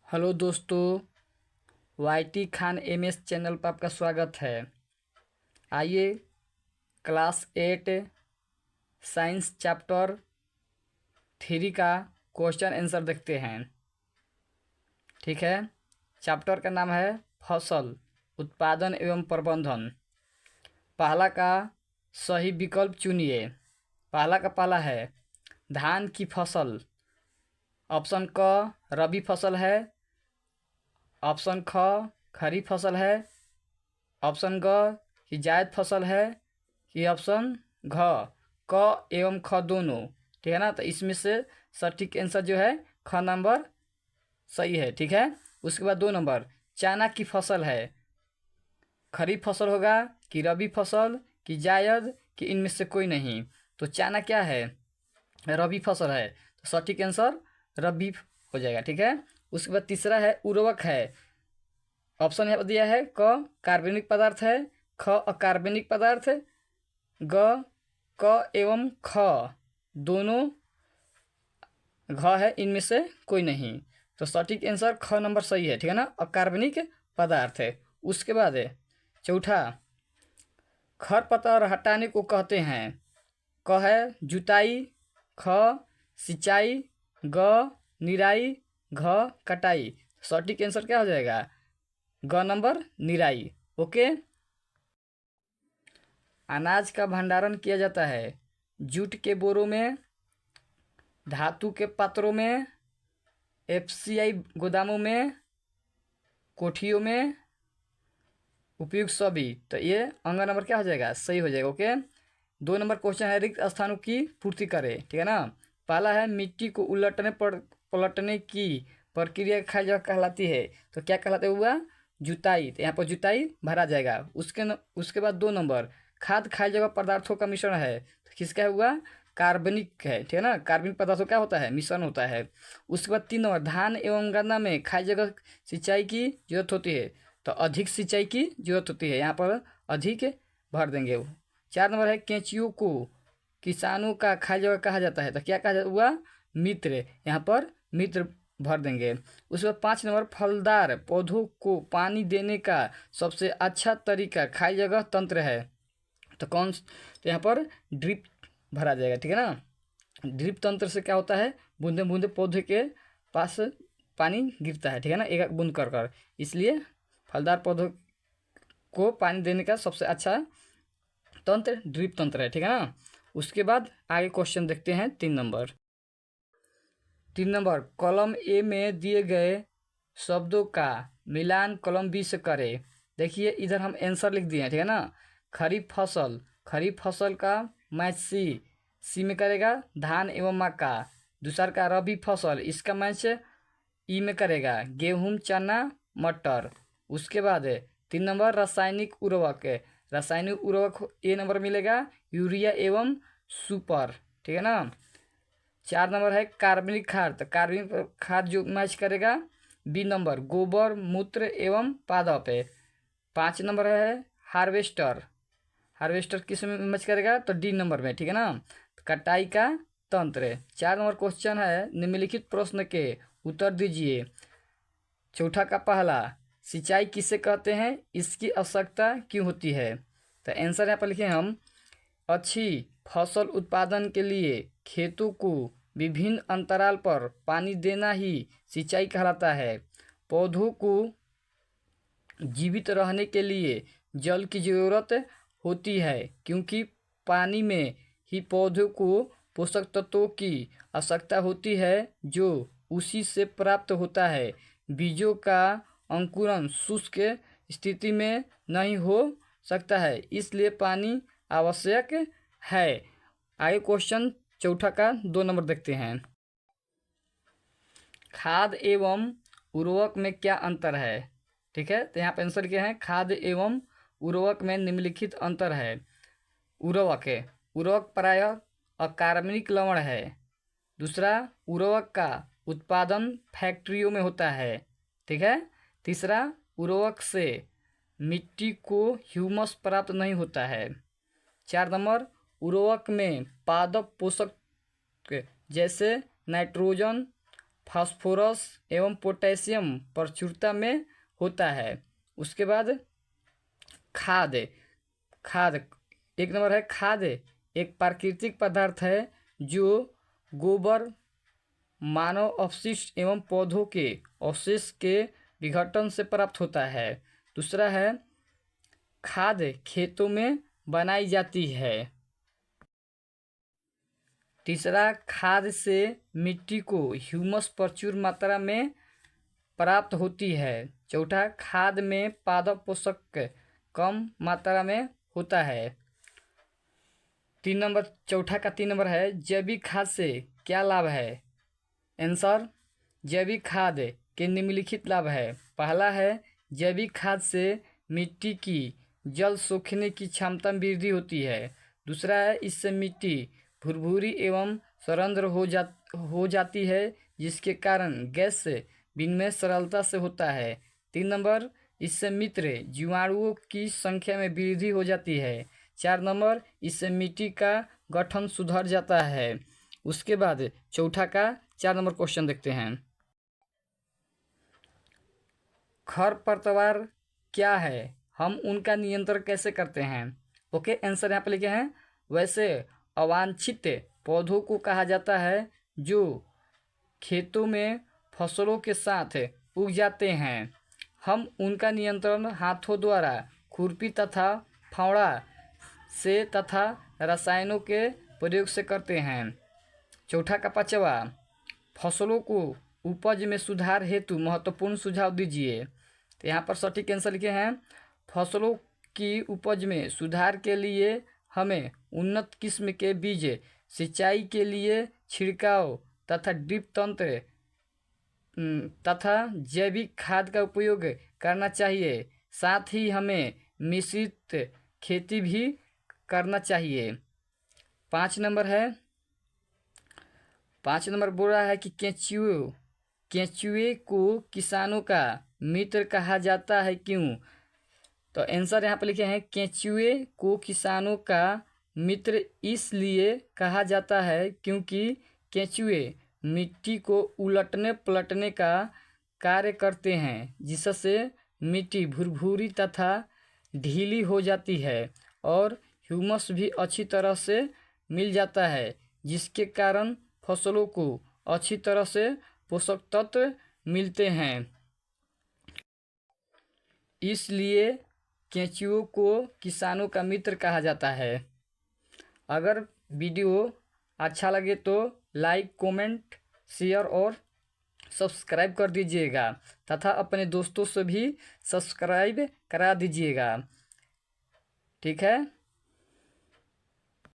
Hello दोस्तों, YT Khan MS channel पर आपका स्वागत है। आइए क्लास 8 साइंस चैप्टर 3 का क्वेश्चन आंसर देखते हैं। ठीक है, चैप्टर का नाम है फसल उत्पादन एवं प्रबंधन। पहला का सही विकल्प चुनिए। पहला है धान की फसल। ऑप्शन क रबी फसल है, ऑप्शन ख खरीफ फसल है, ऑप्शन ग कि जायद फसल है, कि ऑप्शन घ क एवं ख दोनों। ठीक है ना, तो इसमें से सटीक आंसर जो है ख नंबर सही है। ठीक है, उसके बाद 2 नंबर चना की फसल है। खरीफ फसल होगा कि रबी फसल कि जायद कि इनमें से कोई नहीं। तो चना क्या है? रबी फसल है, तो सटीक आंसर रबी हो जाएगा। ठीक है, उसके बाद तीसरा है उर्वरक है। ऑप्शन यहाँ दिया है क कार्बनिक पदार्थ है, ख अकार्बनिक पदार्थ, ग क एवं ख दोनों घ है, इनमें से कोई नहीं। तो सटीक आंसर ख नंबर सही है। ठीक है ना, अकार्बनिक पदार्थ है। उसके बाद है चौथा खरपतवार हटाने को कहते हैं। क है जुताई, ख सिंचाई, ग निराई, घ कटाई। सटीक आंसर क्या हो जाएगा? ग नंबर निराई। ओके, अनाज का भंडारण किया जाता है जूट के बोरों में, धातु के पात्रों में, एफसीआई गोदामों में, कोठियों में, उपयुक्त सभी। तो ये अंग नंबर क्या हो जाएगा? सही हो जाएगा। ओके, 2 नंबर क्वेश्चन है रिक्त स्थानों की पूर्ति करें। ठीक है ना, पहला है मिट्टी को पलटने की प्रक्रिया खाई जगह कहलाती है। तो क्या कहलाता हुआ? जुताई। तो यहाँ पर जुताई भरा जाएगा। उसके बाद 2 नंबर खाद खाई जगह पदार्थों का मिश्रण है। तो किसका हुआ? कार्बनिक है। ठीक है ना, कार्बनिक पदार्थों क्या होता है? मिश्रण होता है। उसके बाद 3 नंबर धान एवं गन्ना में खाई जगह सिंचाई की जरूरत होती है। तो अधिक सिंचाई की जरूरत होती है, यहाँ पर अधिक भर देंगे। 4 नंबर है केंचुओं को किसानों का खाई जगह कहा जाता है। तो क्या कहा हुआ? मित्र, यहाँ पर मित्र भर देंगे। उसके बाद 5 नंबर फलदार पौधों को पानी देने का सबसे अच्छा तरीका खाई जगह तंत्र है। तो तो यहाँ पर ड्रिप भरा जाएगा। ठीक है ना, ड्रिप तंत्र से क्या होता है? बूंदे बूंदे पौधे के पास पानी गिरता है। ठीक है ना, एक एक बूंद कर कर। इसलिए फलदार पौधों को पानी देने का सबसे अच्छा तंत्र ड्रिप तंत्र है। ठीक है ना, उसके बाद आगे क्वेश्चन देखते हैं 3 नंबर कॉलम ए में दिए गए शब्दों का मिलान कॉलम बी से करें। देखिए इधर हम आंसर लिख दिए हैं। ठीक है ना, खरीफ फसल का मैच सी में करेगा धान एवं मक्का। दूसरा का रबी फसल, इसका मैच ई में करेगा गेहूं, चना, मटर। उसके बाद 3 नंबर रासायनिक उर्वरक है। रासायनिक उर्वरक ए नंबर मिलेगा यूरिया एवं सुपर। ठीक है ना, 4 नंबर है कार्बनिक खाद। तो कार्बनिक खाद जो मैच करेगा बी नंबर गोबर, मूत्र एवं पादप है। 5 नंबर है हार्वेस्टर किस में मैच करेगा? तो डी नंबर में। ठीक है ना, कटाई का तंत्र। 4 नंबर क्वेश्चन है निम्नलिखित प्रश्न के उत्तर दीजिए। चौथा का पहला सिंचाई किसे कहते हैं? इसकी आवश्यकता क्यों होती है? तो आंसर यहाँ पर लिखे हम अच्छी फसल उत्पादन के लिए खेतों को विभिन्न अंतराल पर पानी देना ही सिंचाई कहलाता है। पौधों को जीवित रहने के लिए जल की जरूरत होती है क्योंकि पानी में ही पौधों को पोषक तत्वों की आवश्यकता होती है जो उसी से प्राप्त होता है। बीजों का अंकुरण शुष्क स्थिति में नहीं हो सकता है, इसलिए पानी आवश्यक है। आगे क्वेश्चन चौथा का 2 नंबर देखते हैं। खाद एवं उर्वरक में क्या अंतर है? ठीक है, तो यहाँ पर आंसर क्या है? खाद एवं उर्वरक में निम्नलिखित अंतर है। उर्वरक प्रायः अकार्बनिक लवण है। दूसरा, उर्वरक का उत्पादन फैक्ट्रियों में होता है। ठीक है, तीसरा, उर्वरक से मिट्टी को ह्यूमस प्राप्त नहीं होता है। 4 नंबर उर्वरक में पादप पोषक जैसे नाइट्रोजन, फास्फोरस एवं पोटेशियम प्रचुरता में होता है। उसके बाद खाद। खाद एक नंबर है खाद, एक प्राकृतिक पदार्थ है जो गोबर, मानव अपशिष्ट एवं पौधों के अवशेष के विघटन से प्राप्त होता है। दूसरा है खाद खेतों में बनाई जाती है। तीसरा खाद से मिट्टी को ह्यूमस प्रचुर मात्रा में प्राप्त होती है। चौथा खाद में पादप पोषक कम मात्रा में होता है। चौथा का 3 नंबर है जैविक खाद से क्या लाभ है। आंसर जैविक खाद के निम्नलिखित लाभ है। पहला है जैविक खाद से मिट्टी की जल सोखने की क्षमता में वृद्धि होती है। दूसरा है इससे मिट्टी भुरभुरी एवं सरंध्र हो जाती है, जिसके कारण गैस विनिमय सरलता से होता है। 3 नंबर इससे मित्र जीवाणुओं की संख्या में वृद्धि हो जाती है। 4 नंबर इससे मिट्टी का गठन सुधर जाता है। उसके बाद चौथा का 4 नंबर क्वेश्चन देखते हैं। खरपतवार क्या है, हम उनका नियंत्रण कैसे करते हैं। ओके, आंसर यहाँ पे लिखे हैं वैसे अवांछित पौधों को कहा जाता है जो खेतों में फसलों के साथ उग जाते हैं। हम उनका नियंत्रण हाथों द्वारा खुरपी तथा फावड़ा से तथा रसायनों के प्रयोग से करते हैं। चौथा का 5वां फसलों को उपज में सुधार हेतु महत्वपूर्ण सुझाव दीजिए। तो यहाँ पर सटीक आंसर लिखे हैं फसलों की उपज में सुधार के लिए हमें उन्नत किस्म के बीज, सिंचाई के लिए छिड़काव तथा ड्रिप तंत्र तथा जैविक खाद का उपयोग करना चाहिए। साथ ही हमें मिश्रित खेती भी करना चाहिए। 5 नंबर बोल रहा है कि केंचुए को किसानों का मित्र कहा जाता है क्यों। तो आंसर यहाँ पे लिखे हैं केंचुए को किसानों का मित्र इसलिए कहा जाता है क्योंकि केंचुए मिट्टी को उलटने पलटने का कार्य करते हैं, जिससे मिट्टी भुरभुरी तथा ढीली हो जाती है और ह्यूमस भी अच्छी तरह से मिल जाता है, जिसके कारण फसलों को अच्छी तरह से पोषक तत्व मिलते हैं। इसलिए केंचुओं को किसानों का मित्र कहा जाता है। अगर वीडियो अच्छा लगे तो लाइक, कमेंट, शेयर और सब्सक्राइब कर दीजिएगा तथा अपने दोस्तों से भी सब्सक्राइब करा दीजिएगा। ठीक है।